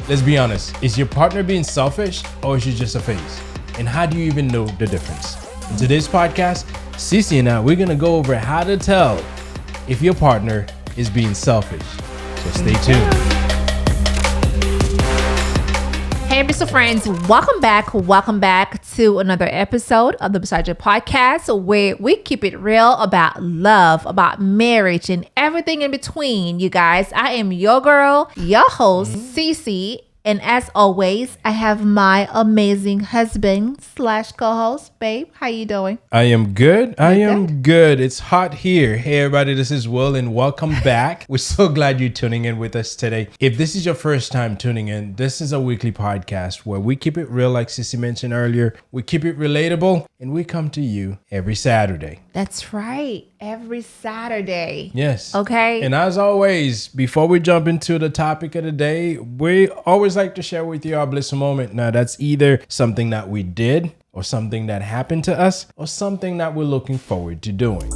Let's be honest. Is your partner being selfish or is it just a phase? And how do you even know the difference? In today's podcast, Cece and I, we're going to go over how to tell if your partner is being selfish. So stay tuned. Hey, Mr. Friends, welcome back to another episode of the Blissology Podcast, where we keep it real about love, about marriage, and everything in between. You guys, I am your girl, your host, Cece. And as always, I have my amazing husband / co-host, babe. How you doing? I am good. I am good. It's hot here. Hey, everybody, this is Will, and welcome back. We're so glad you're tuning in with us today. If this is your first time tuning in, this is a weekly podcast where we keep it real, like Sissy mentioned earlier. We keep it relatable, and we come to you every Saturday. That's right. Every Saturday. Yes. Okay. And as always, before we jump into the topic of the day, we always like to share with you our bliss moment. Now, that's either something that we did or something that happened to us or something that we're looking forward to doing.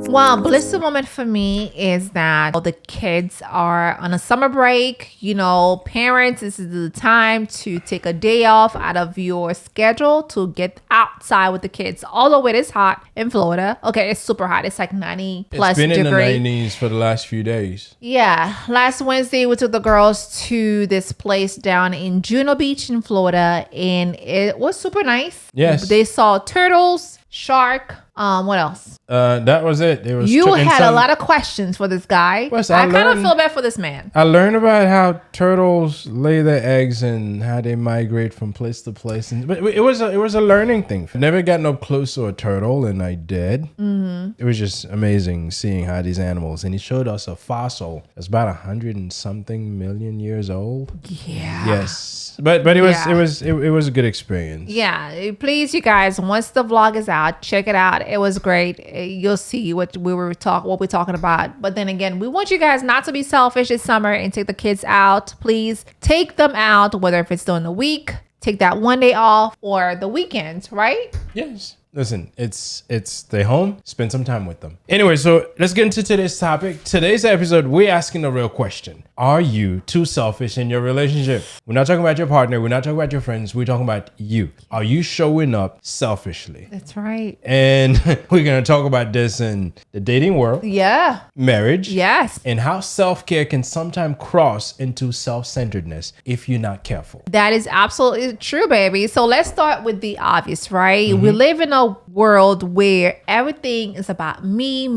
Well, blissful moment for me is that the kids are on a summer break. You know, parents, this is the time to take a day off out of your schedule to get outside with the kids. Although it is hot in Florida. Okay, it's super hot. It's like 90 plus degrees. It's been in the 90s for the last few days. Yeah. Last Wednesday, we took the girls to this place down in Juno Beach in Florida, and it was super nice. Yes. They saw turtles, shark. What else? That was it. You had a lot of questions for this guy. Yes, I kind of feel bad for this man. I learned about how turtles lay their eggs and how they migrate from place to place. But it was a learning thing. I never got up close to a turtle, and I did. Mm-hmm. It was just amazing seeing how these animals. And he showed us a fossil that's about 100 and something million years old. Yeah. Yes. But it was a good experience. Yeah. Please, you guys, once the vlog is out, check it out. It was great. You'll see what we're talking about. But then again, we want you guys not to be selfish this summer and take the kids out. Please take them out, whether if it's during the week, take that one day off, or the weekends, right? Yes. Listen, it's stay home, spend some time with them. Anyway, so let's get into today's topic. Today's episode, we're asking the real question. Are you too selfish in your relationship? We're not talking about your partner. We're not talking about your friends. We're talking about you. Are you showing up selfishly? That's right. And we're going to talk about this in the dating world. Yeah. Marriage. Yes. And how self-care can sometimes cross into self-centeredness if you're not careful. That is absolutely true, baby. So let's start with the obvious, right? Mm-hmm. We live in a world where everything is about me.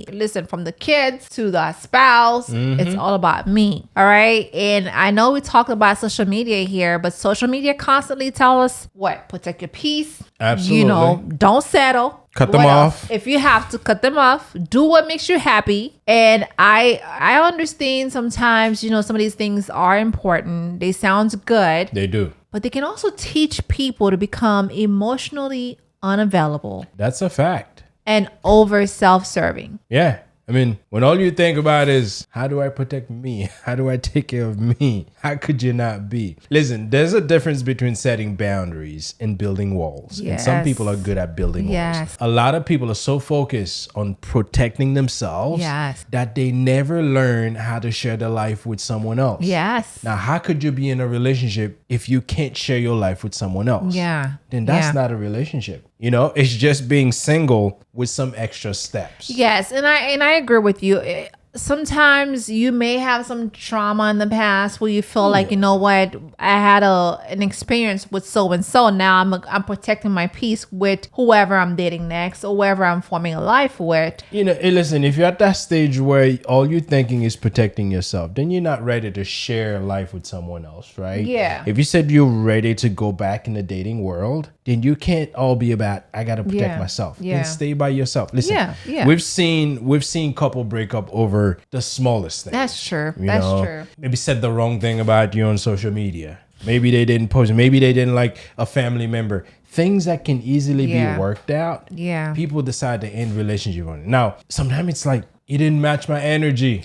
Listen, from the kids to the spouse, it's all about me. All right. And I know we talked about social media here, but social media constantly tell us what? Protect your peace. Absolutely. You know, don't settle. Cut them off. If you have to, cut them off. Do what makes you happy. And I understand sometimes, you know, some of these things are important. They sound good. They do. But they can also teach people to become emotionally unavailable. That's a fact. And over self-serving. Yeah. I mean, when all you think about is, how do I protect me? How do I take care of me? How could you not be? Listen, there's a difference between setting boundaries and building walls. Yes. And some people are good at building walls. A lot of people are so focused on protecting themselves that they never learn how to share their life with someone else. Yes. Now, how could you be in a relationship if you can't share your life with someone else? Yeah. Then that's not a relationship. You know, it's just being single with some extra steps. Yes, and I agree with you. Sometimes you may have some trauma in the past where you feel like, you know what, I had an experience with so and so. Now I'm protecting my peace with whoever I'm dating next or whoever I'm forming a life with. You know, hey, listen, if you're at that stage where all you're thinking is protecting yourself, then you're not ready to share life with someone else, right? Yeah. If you said you're ready to go back in the dating world, then you can't all be about, I got to protect myself. Yeah. Then stay by yourself. Listen, we've seen couple break up over the smallest things. That's true. That's true. Maybe said the wrong thing about you on social media. Maybe they didn't post. Maybe they didn't like a family member. Things that can easily be worked out. Yeah. People decide to end relationship on it. Now, sometimes it's like, you didn't match my energy.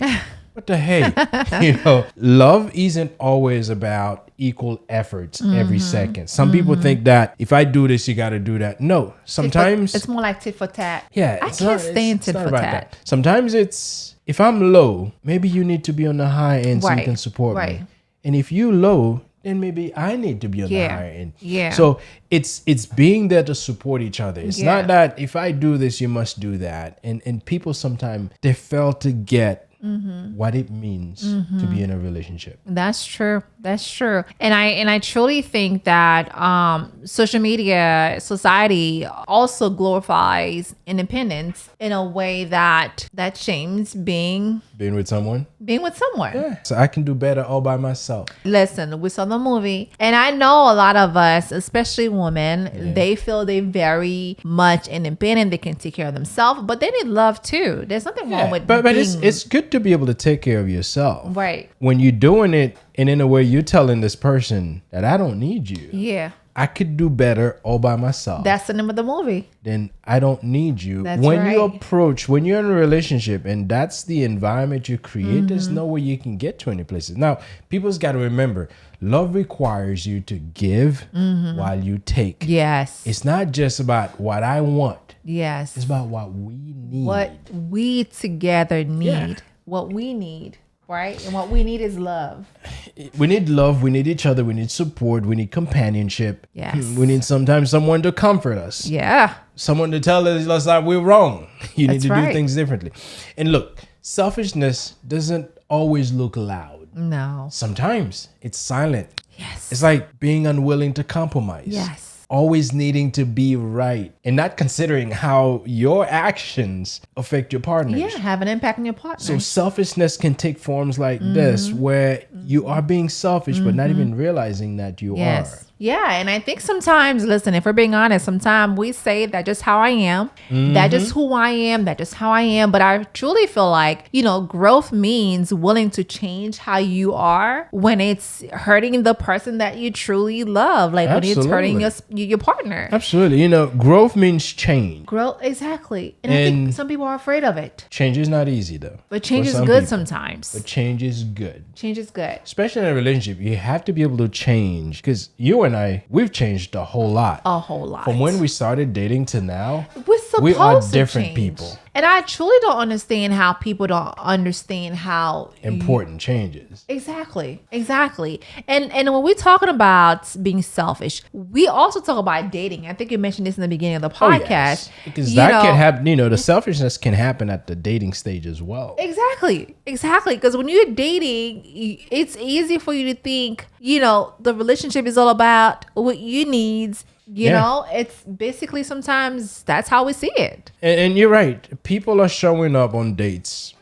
What the hey? Love isn't always about equal efforts every second. Some people think that if I do this, you got to do that. No, sometimes it's more like tit for tat. Yeah, I can't stand tit for tat. Sometimes it's, if I'm low, maybe you need to be on the high end so you can support me. And if you low, then maybe I need to be on the higher end. Yeah. So it's being there to support each other. It's not that if I do this, you must do that. And people sometimes, they fail to get what it means to be in a relationship. That's true. That's true. And I truly think that social media, society also glorifies independence in a way that shames being with someone. Yeah. So I can do better all by myself. Listen, we saw the movie, and I know a lot of us, especially women, they feel they very much independent. They can take care of themselves, but they need love too. There's nothing wrong with but it's good to be able to take care of yourself. Right. When you're doing it, and in a way you're telling this person that I don't need you. Yeah. I could do better all by myself. That's the name of the movie. Then I don't need you. That's when right. when you're in a relationship and that's the environment you create, there's no way you can get to any places. Now, people's got to remember, love requires you to give while you take. Yes. It's not just about what I want. Yes. It's about what we need. What we together need. Yeah. What we need. Right? And what we need is love. We need love. We need each other. We need support. We need companionship. Yes. We need sometimes someone to comfort us. Yeah. Someone to tell us that we're wrong. You That's need to right. do things differently. And look, selfishness doesn't always look loud. No. Sometimes it's silent. Yes. It's like being unwilling to compromise. Yes. Always needing to be right and not considering how your actions affect your partners. Yeah, have an impact on your partner. So selfishness can take forms like this, where you are being selfish, but not even realizing that you are. Yeah, and I think sometimes, listen, if we're being honest, sometimes we say that just how I am, that just who I am, that just how I am. But I truly feel like, growth means willing to change how you are when it's hurting the person that you truly love, like when it's hurting your partner. Absolutely. Growth means change. Growth, exactly. And I think some people are afraid of it. Change is not easy, though. But change is good sometimes. But change is good. Change is good. Especially in a relationship, you have to be able to change, because you and I, we've changed a whole lot. A whole lot. From when we started dating to now, we are different people. And I truly don't understand how people don't understand how important changes. Exactly. And when we're talking about being selfish, we also talk about dating. I think you mentioned this in the beginning of the podcast. Yes. Because that can happen, the selfishness can happen at the dating stage as well. Exactly. Because when you're dating, it's easy for you to think, the relationship is all about what you need. You know, it's basically sometimes that's how we see it. And you're right. People are showing up on dates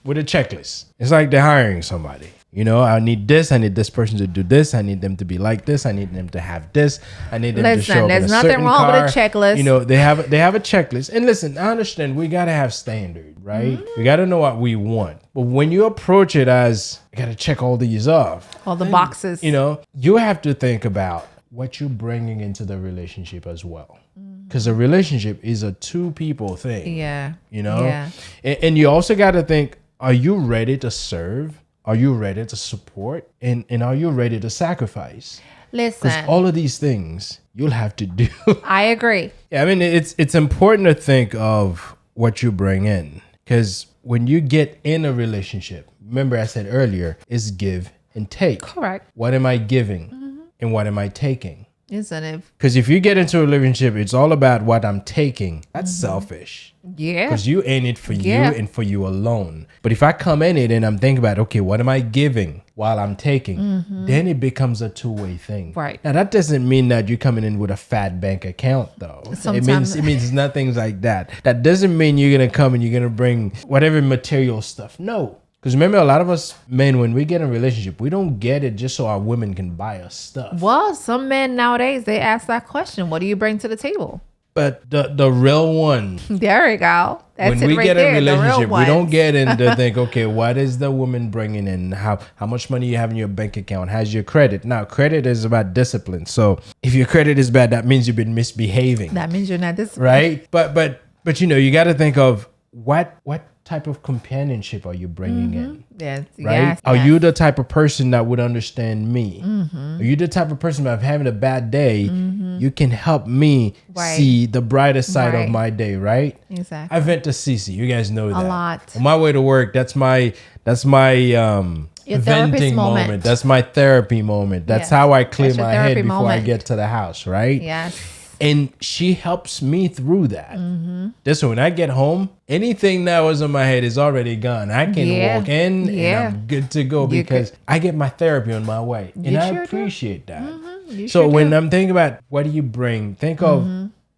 with a checklist. It's like they're hiring somebody. I need this. I need this person to do this. I need them to be like this. I need them to have this. I need them to show up in a certain car. There's nothing wrong with a checklist. They have a checklist. And listen, I understand we got to have standard, right? We got to know what we want. But when you approach it as, I got to check all these off. All the boxes. You have to think about what you're bringing into the relationship as well. Because a relationship is a two people thing. Yeah. Yeah. And you also got to think, are you ready to serve? Are you ready to support? And are you ready to sacrifice? Listen. Because all of these things you'll have to do. I agree. Yeah, I mean, it's important to think of what you bring in. Because when you get in a relationship, remember I said earlier, it's give and take. Correct. What am I giving? And what am I taking? Isn't it? Because if you get into a relationship, it's all about what I'm taking. That's selfish. Yeah. Because you in it for you and for you alone. But if I come in it and I'm thinking about, okay, what am I giving while I'm taking? Then it becomes a two-way thing. Right. Now, that doesn't mean that you're coming in with a fat bank account, though. Sometimes. It means nothing like that. That doesn't mean you're going to come and you're going to bring whatever material stuff. No. Because remember, a lot of us men, when we get in a relationship, we don't get it just so our women can buy us stuff. Well, some men nowadays, they ask that question. What do you bring to the table? But the real one. There we go. That's when we get in a relationship, we don't get in to think, okay, what is the woman bringing in? How much money you have in your bank account? How's your credit? Now, credit is about discipline. So if your credit is bad, that means you've been misbehaving. That means you're not disciplined. Right? But you got to think of what type of companionship are you bringing in? Yes. Right? Yes, Are yes. you the type of person that would understand me? Are you the type of person that if having a bad day, you can help me Right. see the brighter side Right. of my day, right? Exactly. I vent to Cece. You guys know that. lot. On my way to work, that's my Your therapist venting moment. moment. That's my therapy moment. That's Yes. how I clear That's your my head therapy before I moment. get to the house, right? Yes. And she helps me through that. This when I get home, anything that was in my head is already gone. I can Yeah. walk in Yeah. and I'm good to go You because I get my therapy on my way. And You I sure do. appreciate that. You So sure when do. I'm thinking about what do you bring, think of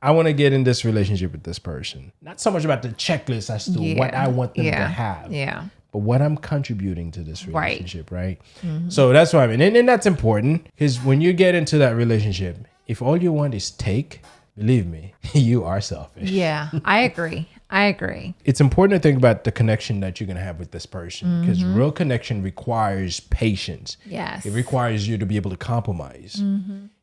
I want to get in this relationship with this person. Not so much about the checklist as to what I want them to have. Yeah. But what I'm contributing to this Right. relationship, right? So that's what I mean. And that's important because when you get into that relationship, if all you want is take, believe me, you are selfish. Yeah. I agree. I agree. It's important to think about the connection that you're going to have with this person because real connection requires patience. Yes. It requires you to be able to compromise.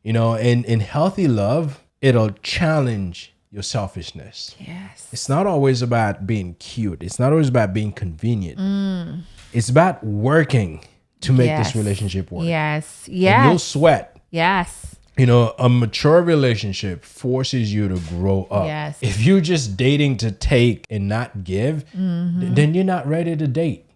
You know, and in healthy love, it'll challenge your selfishness. Yes. It's not always about being cute. It's not always about being convenient. It's about working to make Yes. this relationship work. Yes. And you'll Yes. sweat. Yes. You know, a mature relationship forces you to grow up. Yes. If you're just dating to take and not give, then you're not ready to date.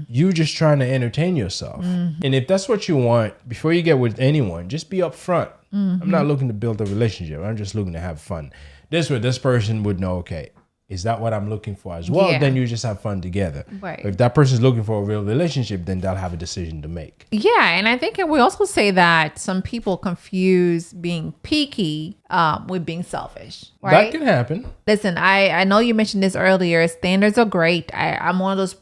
You're just trying to entertain yourself. And if that's what you want, before you get with anyone, just be upfront. I'm not looking to build a relationship. I'm just looking to have fun. This way, this person would know, okay, is that what I'm looking for as well? Yeah. Then you just have fun together. Right. If that person's looking for a real relationship, then they'll have a decision to make. Yeah, and I think we also say that some people confuse being picky with being selfish, right? That can happen. Listen, I know you mentioned this earlier. Standards are great. I'm one of those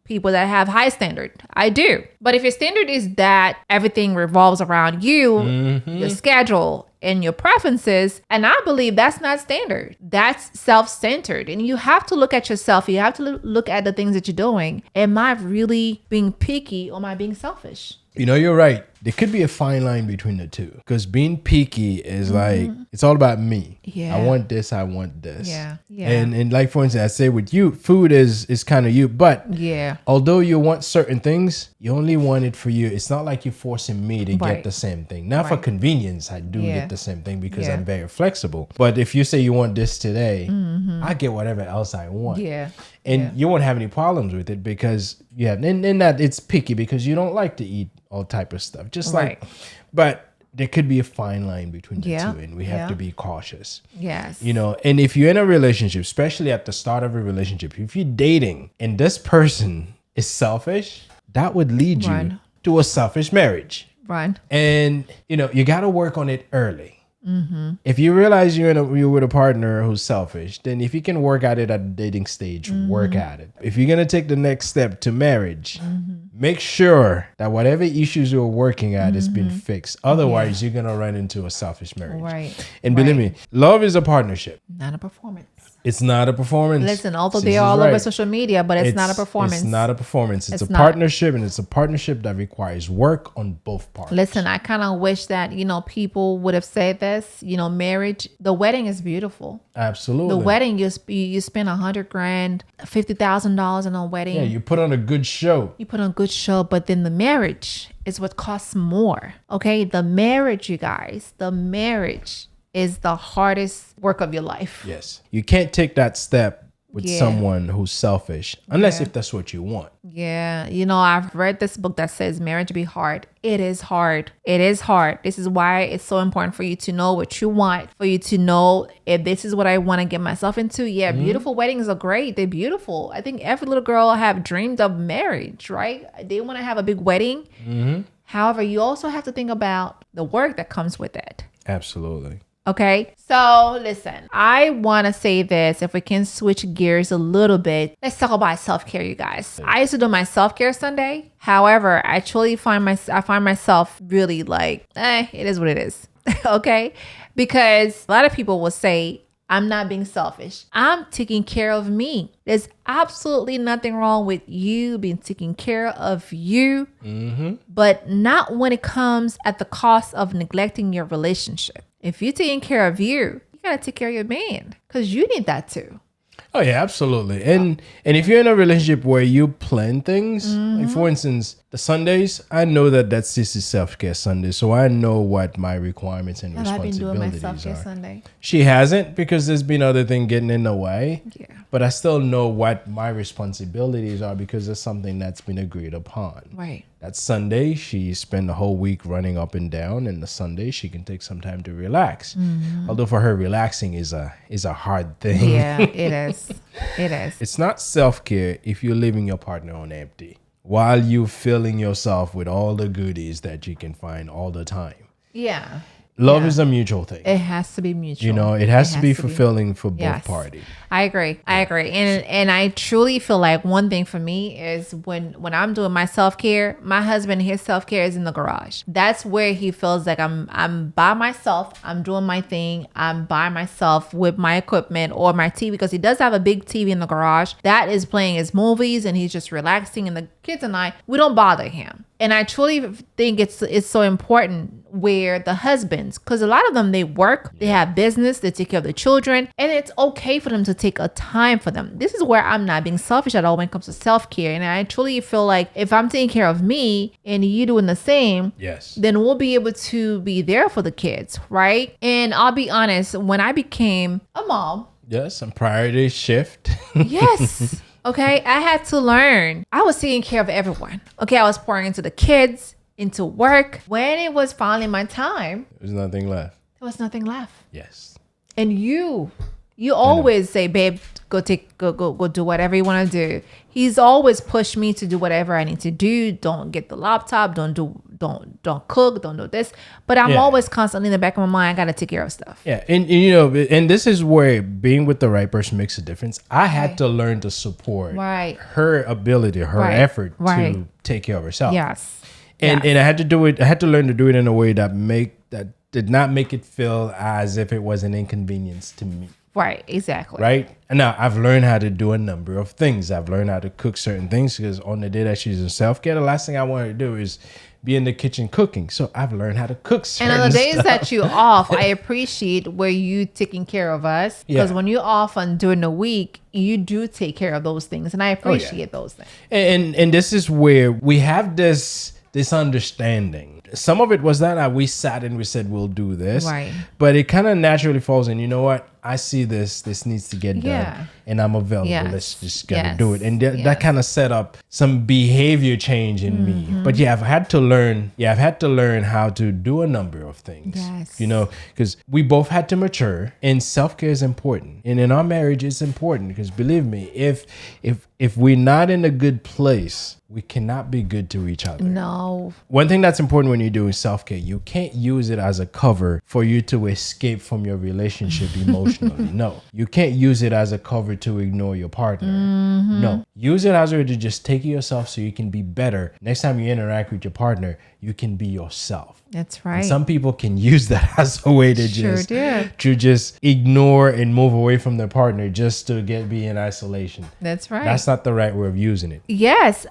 people that have high standard. I do. But if your standard is that everything revolves around you, your schedule, and your preferences, and I believe that's not standard. That's self-centered. And you have to look at yourself. You have to look at the things that you're doing. Am I really being picky or am I being selfish? You know, you're right. There could be a fine line between the two because being picky is like, it's all about me. Yeah. I want this. I want this. Yeah. Yeah. And like, for instance, I say with you, food is kind of you. But Yeah. although you want certain things, you only want it for you. It's not like you're forcing me to Right. get the same thing. Now, for Right. convenience, I do Yeah. get the same thing because Yeah. I'm very flexible. But if you say you want this today, I get whatever else I want. Yeah. And Yeah. you won't have any problems with it because and that it's picky because you don't like to eat all type of stuff. Just Right. like, but there could be a fine line between the Yeah. two, and we have Yeah. to be cautious. Yes. You know, and if you're in a relationship, especially at the start of a relationship, if you're dating and this person is selfish, that would lead you Run. to a selfish marriage. Run. And you know, you got to work on it early. If you realize you're with a partner who's selfish, then if you can work at it at the dating stage, work at it. If you're gonna take the next step to marriage, make sure that whatever issues you're working at is being fixed. Otherwise, you're gonna run into a selfish marriage. Right. And believe me, love is a partnership. Not a performance. It's not a performance. Listen, although Sis they're is all over right. social media, but it's not a performance. It's not a performance. It's It's a not. partnership, and it's a partnership that requires work on both parts. Listen, I kind of wish that, people would have said this, marriage, the wedding is beautiful. Absolutely. The wedding, you spend $100,000, $50,000 on a wedding. Yeah, you put on a good show. You put on a good show, but then the marriage is what costs more. Okay. The marriage, you guys, the marriage is the hardest work of your life. Yes. You can't take that step with Yeah. someone who's selfish unless Yeah. if that's what you want. Yeah. I've read this book that says marriage be hard. It is hard. It is hard. This is why it's so important for you to know what you want, for you to know if this is what I want to get myself into. Yeah. Beautiful weddings are great. They're beautiful. I think every little girl have dreamed of marriage, right? They want to have a big wedding. However, you also have to think about the work that comes with it. Absolutely. Okay, so listen, I want to say this. If we can switch gears a little bit, let's talk about self-care, you guys. I used to do my self-care Sunday. However, I truly find myself really like, it is what it is. Okay, because a lot of people will say, I'm not being selfish. I'm taking care of me. There's absolutely nothing wrong with you being taking care of you, but not when it comes at the cost of neglecting your relationship. If you're taking care of you, you got to take care of your man because you need that too. Oh yeah, absolutely. And if you're in a relationship where you plan things, like for instance, the Sundays, I know that that's this is self-care Sunday, so I know what my requirements and Have I been doing my responsibilities self-care are. Sunday? She hasn't because there's been other things getting in the way. Yeah. But I still know what my responsibilities are because it's something that's been agreed upon. Right. That Sunday, she spent the whole week running up and down, and the Sunday she can take some time to relax. Although for her, relaxing is a hard thing. Yeah, it is. It is. It's not self-care if you're leaving your partner on empty while you filling yourself with all the goodies that you can find all the time. Yeah. Love Yeah. is a mutual thing. It has to be mutual. You know, it has to be fulfilling for both Yes. parties. I agree. And I truly feel like one thing for me is when I'm doing my self-care, my husband, his self-care is in the garage. That's where he feels like I'm by myself. I'm doing my thing. I'm by myself with my equipment or my TV, because he does have a big TV in the garage that is playing his movies and he's just relaxing, and the kids and we don't bother him. And I truly think it's so important where the husbands, because a lot of them, they work, they have business, they take care of the children, and it's okay for them to take a time for them. This is where I'm not being selfish at all when it comes to self-care. And I truly feel like if I'm taking care of me and you doing the same, Yes. then we'll be able to be there for the kids, right? And I'll be honest, when I became a mom, Yes, some priorities shift. yes. Okay, I had to learn. I was taking care of everyone. Okay, I was pouring into the kids, into work. When it was finally my time, There's nothing left. there was nothing left. Yes. And you always say, babe, go do whatever you want to do. He's always pushed me to do whatever I need to do. Don't get the laptop. Don't cook. Don't do this. But I'm always constantly in the back of my mind, I got to take care of stuff. Yeah, and you know, and this is where being with the right person makes a difference. I had to learn to support her ability, her effort to take care of herself. Yes. And I had to do it. I had to learn to do it in a way that did not make it feel as if it was an inconvenience to me. Right, exactly. Right? And now I've learned how to do a number of things. I've learned how to cook certain things because on the day that she's in self-care, the last thing I want her to do is be in the kitchen cooking. So I've learned how to cook certain And on the days stuff. that you're off, I appreciate where you taking care of us. Because when you're off on during the week, you do take care of those things. And I appreciate those things. And this is where we have this understanding. Some of it was that we sat and we said, we'll do this. Right. But it kind of naturally falls in, you know what? I see this needs to get done and I'm available. Yes. Let's just gotta do it. And that kind of set up some behavior change in me. But I've had to learn how to do a number of things. Yes. You know, because we both had to mature, and self-care is important. And in our marriage, it's important because believe me, if we're not in a good place, we cannot be good to each other. No. One thing that's important when you're doing self-care, you can't use it as a cover for you to escape from your relationship emotionally. No. You can't use it as a cover to ignore your partner. No. Use it as a way to just take yourself so you can be better. Next time you interact with your partner, you can be yourself. That's right. And some people can use that as a way to just ignore and move away from their partner just to be in isolation. That's right. That's not the right way of using it. Yes.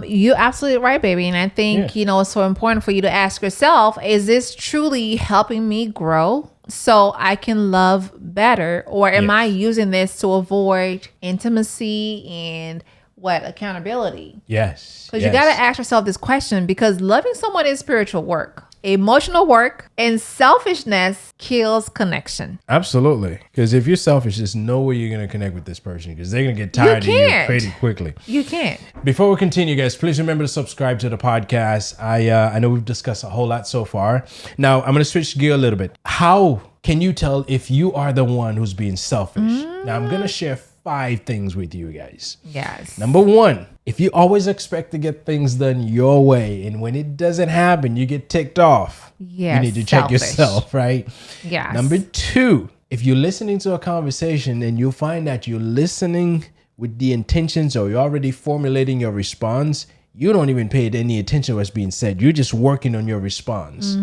You're absolutely right, baby. And I think, it's so important for you to ask yourself, is this truly helping me grow so I can love better? Or am I using this to avoid intimacy and accountability? Yes. Because you got to ask yourself this question, because loving someone is spiritual work, emotional work, and selfishness kills connection. Absolutely. Because if you're selfish, there's no way you're going to connect with this person because they're going to get tired of you pretty quickly. You can't. Before we continue, guys, please remember to subscribe to the podcast. I know we've discussed a whole lot so far. Now, I'm going to switch gear a little bit. How can you tell if you are the one who's being selfish? Now, I'm going to share 5 things with you guys. Yes. Number 1, if you always expect to get things done your way and when it doesn't happen, you get ticked off. Yes, you need to check yourself, right? Yes. Number 2, if you're listening to a conversation and you find that you're listening with the intentions or you're already formulating your response, you don't even pay any attention to what's being said. You're just working on your response.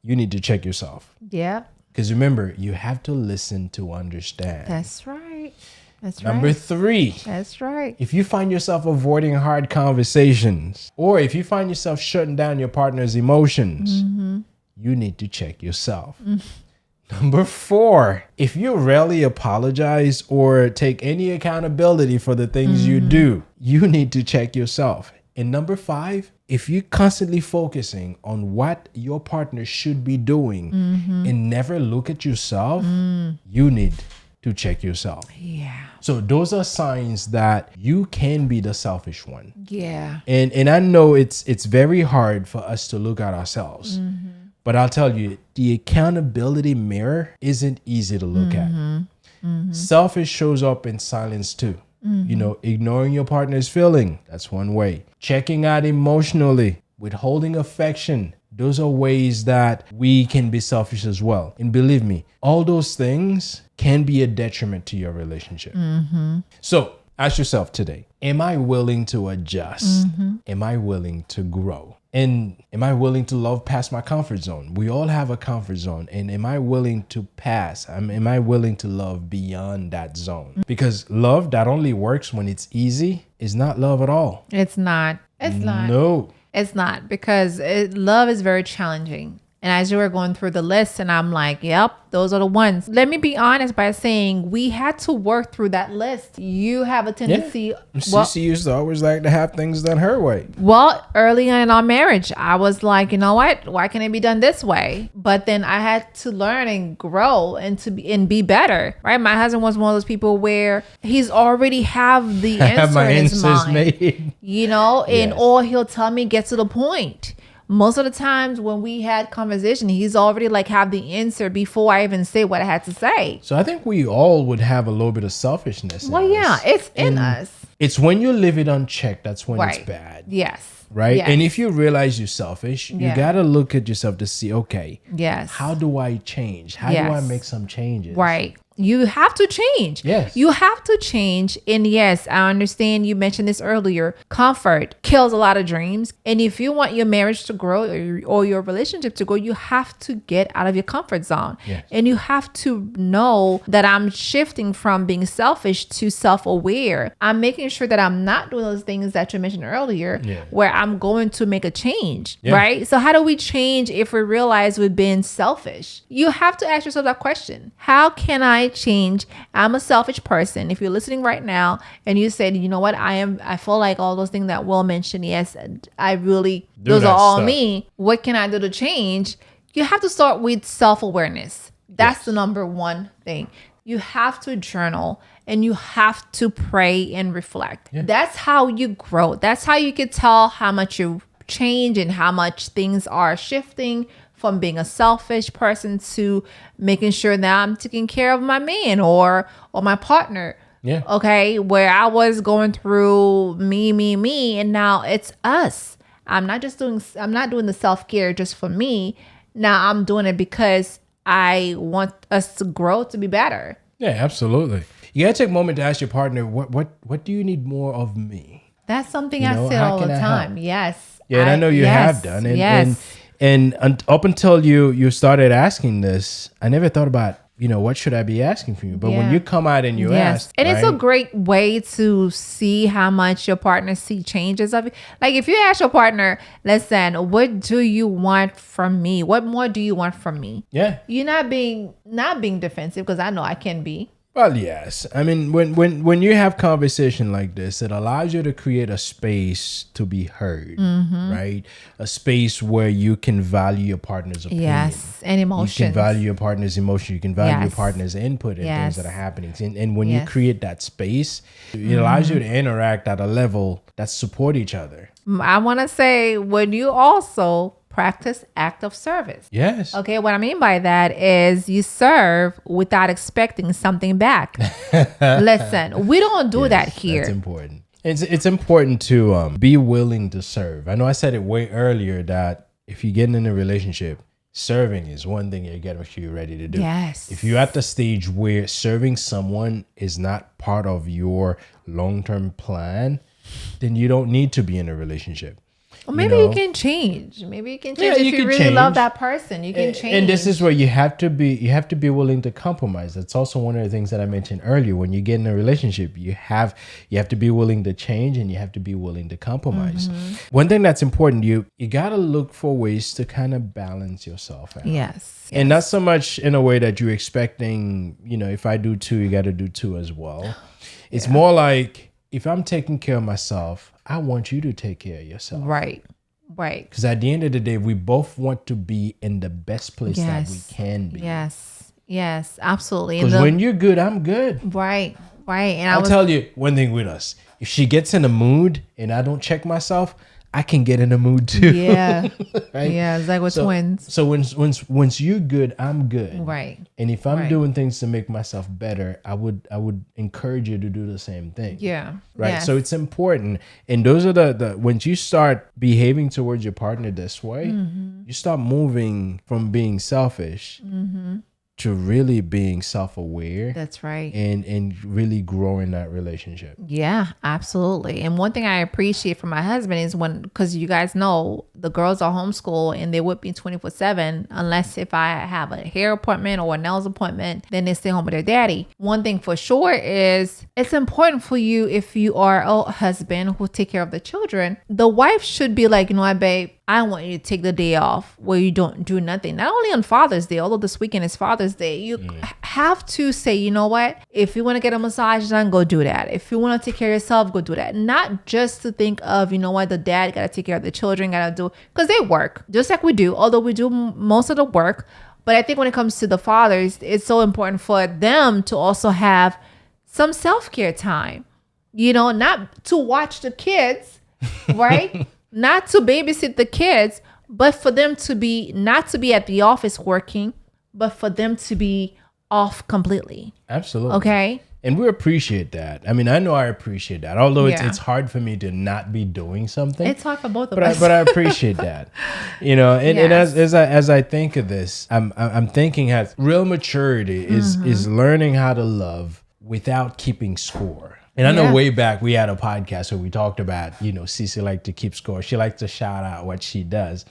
You need to check yourself. Yeah. Because remember, you have to listen to understand. That's right. That's right. Number 3. That's right. If you find yourself avoiding hard conversations, or if you find yourself shutting down your partner's emotions, you need to check yourself. Number 4, if you rarely apologize or take any accountability for the things you do, you need to check yourself. And number 5, if you're constantly focusing on what your partner should be doing and never look at yourself, you need to check yourself. Yeah. So those are signs that you can be the selfish one. Yeah. And I know it's very hard for us to look at ourselves. But I'll tell you, the accountability mirror isn't easy to look at. Selfish shows up in silence too. Ignoring your partner's feeling, that's one way. Checking out emotionally, withholding affection, those are ways that we can be selfish as well. And believe me, all those things can be a detriment to your relationship. So ask yourself today, am I willing to adjust? Am I willing to grow? And am I willing to love past my comfort zone? We all have a comfort zone. And am I willing to pass? Am I willing to love beyond that zone? Because love that only works when it's easy is not love at all. It's not. It's not. No. It's not, because love is very challenging. And as you were going through the list, and I'm like, yep, those are the ones. Let me be honest by saying we had to work through that list. You have a tendency. Cece used to always like to have things done her way. Well, early in our marriage, I was like, you know what? Why can't it be done this way? But then I had to learn and grow and be better, right? My husband was one of those people where he's already have the answer in his mind, made. And all he'll tell me gets to the point. Most of the times when we had conversation, he's already like have the answer before I even say what I had to say. So I think we all would have a little bit of selfishness. Well, yeah, it's in us. It's when you live it unchecked, that's when Right. it's bad. Yes. Right? Yes. And if you realize you're selfish, you Yeah. got to look at yourself to see, okay, Yes. how do I change? How do I make some changes? Right. You have to change. Yes. You have to change. And yes, I understand you mentioned this earlier. Comfort kills a lot of dreams. And if you want your marriage to grow or your relationship to grow, you have to get out of your comfort zone. Yes. And you have to know that I'm shifting from being selfish to self-aware. I'm making sure that I'm not doing those things that you mentioned earlier where I'm going to make a change, right? So how do we change if we realize we've been selfish? You have to ask yourself that question. How can I change? I'm a selfish person. If you're listening right now and you said, you know what, I feel like all those things that Will mentioned, yes, I really, those are all me. What can I do to change? You have to start with self-awareness. That's the number one thing. You have to journal and you have to pray and reflect. That's how you grow. That's how you can tell how much you change and how much things are shifting from being a selfish person to making sure that I'm taking care of my man or my partner. Yeah. Okay. Where I was going through me, and now it's us. I'm not doing the self-care just for me. Now I'm doing it because I want us to grow to be better. Yeah, absolutely. You gotta take a moment to ask your partner, what do you need more of me? That's something I say all the time. Yes. Yeah, and I know you have done. And up until you started asking this, I never thought about, what should I be asking from you? But when you come out and you ask, and it's a great way to see how much your partner see changes of it. Like if you ask your partner, listen, what do you want from me? What more do you want from me? Yeah. You're not being defensive, because I know I can be. Well, yes. I mean, when you have conversation like this, it allows you to create a space to be heard, right? A space where you can value your partner's opinion. Yes, and emotions. You can value your partner's emotion. You can value your partner's input in things that are happening. And when you create that space, it allows you to interact at a level that support each other. I want to say, when you also practice act of service. Yes. Okay, what I mean by that is you serve without expecting something back. Listen, we don't do that here. That's important. It's important to be willing to serve. I know I said it way earlier that if you're getting in a relationship, serving is one thing you get what you're ready to do. Yes. If you're at the stage where serving someone is not part of your long-term plan, then you don't need to be in a relationship. Or maybe you can change. Maybe you can change if you really love that person. You can change. And this is where you have to be willing to compromise. That's also one of the things that I mentioned earlier. When you get in a relationship, you have to be willing to change, and you have to be willing to compromise. One thing that's important, you got to look for ways to kind of balance yourself out. Yes. And not so much in a way that you're expecting, if I do 2, you got to do 2 as well. It's more like, if I'm taking care of myself, I want you to take care of yourself. Right. Because at the end of the day, we both want to be in the best place that we can be. Yes, absolutely. Because when you're good, I'm good. Right. And I'll tell you one thing with us. If she gets in a mood and I don't check myself, I can get in a mood too. Yeah. Right? Yeah, it's like with twins. So once you're good, I'm good. Right. And if I'm doing things to make myself better, I would encourage you to do the same thing. Yeah. Right. Yes. So it's important. And those are the once you start behaving towards your partner this way, you start moving from being selfish to really being self-aware. That's right. And really growing that relationship. Yeah, absolutely. And one thing I appreciate from my husband is because you guys know the girls are homeschooled and they with me 24/7, unless if I have a hair appointment or a nails appointment, then they stay home with their daddy. One thing for sure is it's important for you, if you are a husband who take care of the children, the wife should be like, what, babe, I want you to take the day off where you don't do nothing. Not only on Father's Day, although this weekend is Father's Day, you have to say, you know what? If you want to get a massage done, go do that. If you want to take care of yourself, go do that. Not just to think of, the dad got to take care of the children, got to do, because they work just like we do, although we do most of the work. But I think when it comes to the fathers, it's so important for them to also have some self-care time, not to watch the kids, right? Not to babysit the kids, but for them to be, not to be at the office working, but for them to be off completely. Absolutely. Okay. And we appreciate that. I mean, I know I appreciate that. Although it's hard for me to not be doing something. It's hard for both of us. But I appreciate that. And as I think of this, I'm thinking as real maturity is learning how to love without keeping score. And I know way back we had a podcast where we talked about, Cece liked to keep score. She likes to shout out what she does.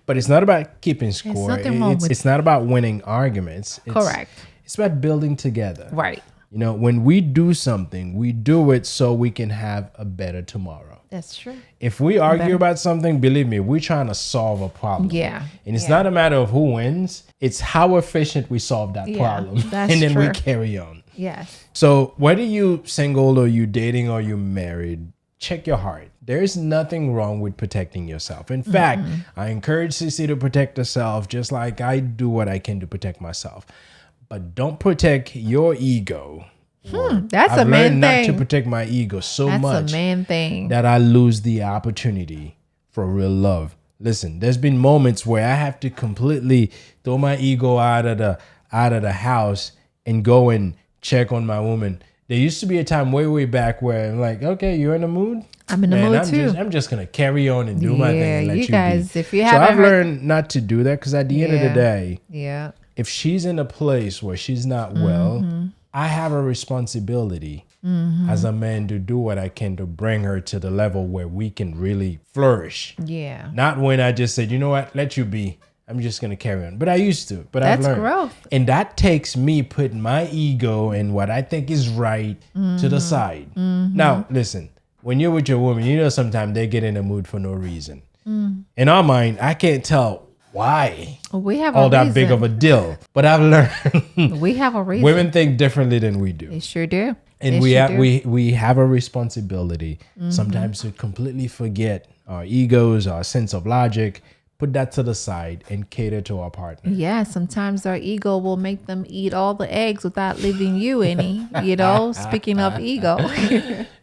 But it's not about keeping score. It's not about winning arguments. Correct. It's about building together. Right. When we do something, we do it so we can have a better tomorrow. That's true. If we argue about something, believe me, we're trying to solve a problem. Yeah. And it's not a matter of who wins. It's how efficient we solve that problem. That's and then true. we carry on. Yes. So whether you single or you dating or you married, check your heart. There's nothing wrong with protecting yourself. In fact, I encourage Cece to protect herself just like I do what I can to protect myself. But don't protect your ego. That's I've a man learned thing. not to protect my ego so much. That's a man thing. That I lose the opportunity for real love. Listen, there's been moments where I have to completely throw my ego out of the house and go and check on my woman. There used to be a time way back where I'm like, okay, you're in the mood? I'm in the mood too. I'm just going to carry on and do my thing and let you guys, be. if you so haven't I've learned not to do that because at the end of the day, if she's in a place where she's not well, I have a responsibility as a man to do what I can to bring her to the level where we can really flourish. Yeah. Not when I just said, you know what, let you be. I'm just going to carry on. But I used to. But I've learned. That's growth. And that takes me putting my ego and what I think is right to the side. Now, listen, when you're with your woman, sometimes they get in a mood for no reason. In our mind, I can't tell why we have all a that reason. big of a deal. But I've learned we have a reason. Women think differently than we do. They sure do. And we have a responsibility sometimes to completely forget our egos, our sense of logic, put that to the side and cater to our partner. Yeah, sometimes our ego will make them eat all the eggs without leaving you any, speaking of ego.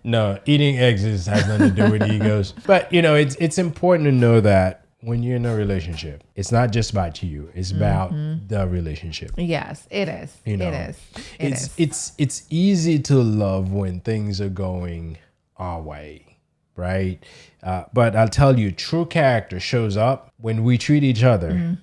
No, eating eggs has nothing to do with egos. But, it's important to know that when you're in a relationship, it's not just about you. It's about the relationship. Yes, it is. It is. It's easy to love when things are going our way, right? But I'll tell you, true character shows up when we treat each other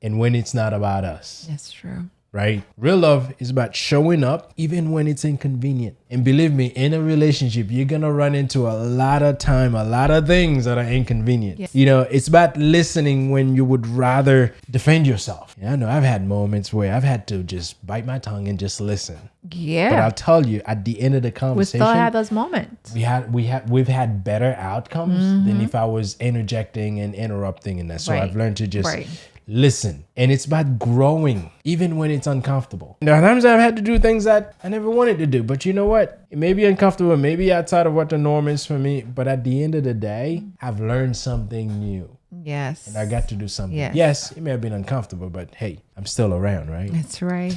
and when it's not about us. That's true. right? Real love is about showing up even when it's inconvenient. And believe me, in a relationship, you're going to run into a lot of things that are inconvenient. Yes. You know, it's about listening when you would rather defend yourself. Yeah, I know I've had moments where I've had to just bite my tongue and just listen. Yeah. But I'll tell you, at the end of the We conversation, still have those moments. we've had better outcomes than if I was interjecting and interrupting in that. So Right. I've learned to just Right. listen. And it's about growing, even when it's uncomfortable. There are times I've had to do things that I never wanted to do. But you know what? It may be uncomfortable, maybe outside of what the norm is for me. But at the end of the day, I've learned something new. Yes. And I got to do something. Yes. Yes, it may have been uncomfortable, but hey, I'm still around, right? That's right.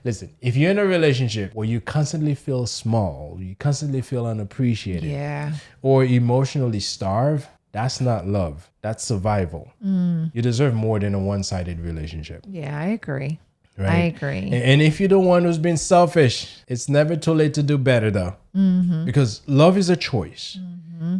Listen, if you're in a relationship where you constantly feel small, you constantly feel unappreciated, Yeah. or emotionally starved, that's not love. That's survival. You deserve more than a one-sided relationship, Yeah, I agree. right? I agree. And if you're the one who's been selfish, it's never too late to do better, though. Because love is a choice.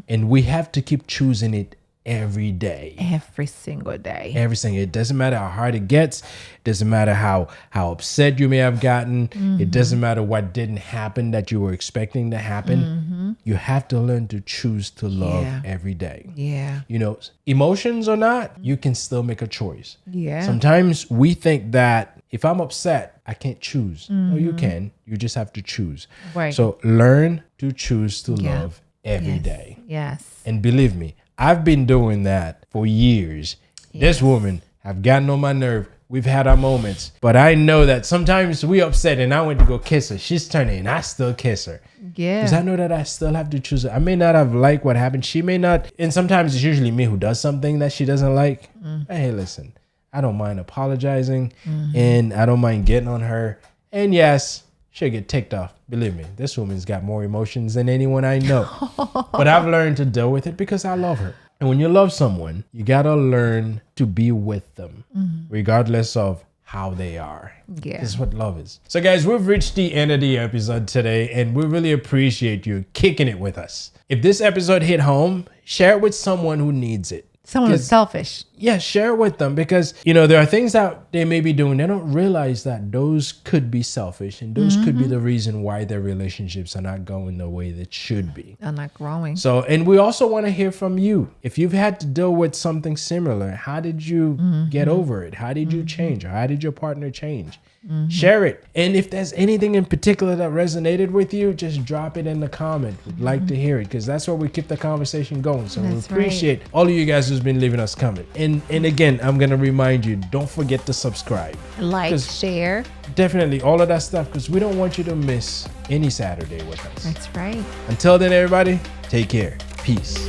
And we have to keep choosing it every day. Every single day. Every single. It doesn't matter how hard it gets. It doesn't matter how upset you may have gotten. It doesn't matter what didn't happen that you were expecting to happen. You have to learn to choose to love Yeah. every day. Yeah. You know, emotions or not, you can still make a choice. Yeah. Sometimes we think that if I'm upset, I can't choose. No, you can. You just have to choose. Right. So learn to choose to Yeah. love every Yes. day. Yes. And believe me, I've been doing that for years. This woman have gotten on my nerve. We've had our moments, but I know that sometimes we upset and I went to go kiss her. She's turning and I still kiss her. Yeah. Because I know that I still have to choose her. I may not have liked what happened. She may not. And sometimes it's usually me who does something that she doesn't like. Hey, listen, I don't mind apologizing and I don't mind getting on her. And yes, she'll get ticked off. Believe me, this woman's got more emotions than anyone I know. But I've learned to deal with it because I love her. And when you love someone, you got to learn to be with them, regardless of how they are. Yeah. This is what love is. So guys, we've reached the end of the episode today, and we really appreciate you kicking it with us. If this episode hit home, share it with someone who needs it. Someone who's selfish. Yeah, share it with them because, you know, there are things that they may be doing. They don't realize that those could be selfish and those could be the reason why their relationships are not going the way that should be. I'm not growing. So, and we also want to hear from you. If you've had to deal with something similar, how did you get over it? How did you change? Or how did your partner change? Share it. And if there's anything in particular that resonated with you, just drop it in the comment. We'd like to hear it because that's where we keep the conversation going. So That's we appreciate all of you guys who's been leaving us comment. And again, I'm going to remind you, don't forget to subscribe. Like, 'Cause share. definitely all of that stuff because we don't want you to miss any Saturday with us. That's right. Until then, everybody, take care. Peace.